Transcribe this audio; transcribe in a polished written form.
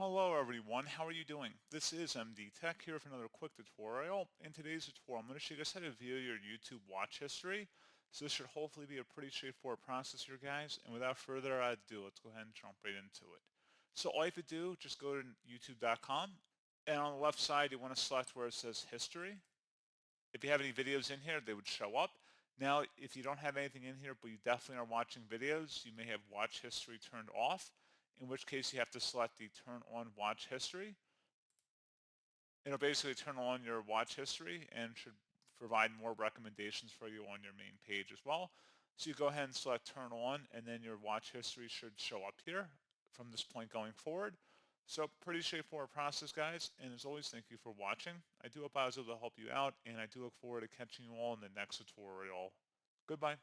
Hello everyone, how are you doing? This is MD Tech here with another quick tutorial. In today's tutorial, I'm going to show you guys how to view your YouTube watch history. So this should hopefully be a pretty straightforward process here, guys. And without further ado, let's go ahead and jump right into it. So all you have to do, just go to youtube.com. And on the left side, you want to select where it says history. If you have any videos in here, they would show up. Now, if you don't have anything in here, but you definitely are watching videos, you may have watch history turned off, in which case you have to select the turn on watch history. It'll basically turn on your watch history and should provide more recommendations for you on your main page as well. So you go ahead and select turn on, and then your watch history should show up here from this point going forward. So pretty straightforward process, guys. And as always, thank you for watching. I do hope I was able to help you out, and I do look forward to catching you all in the next tutorial. Goodbye.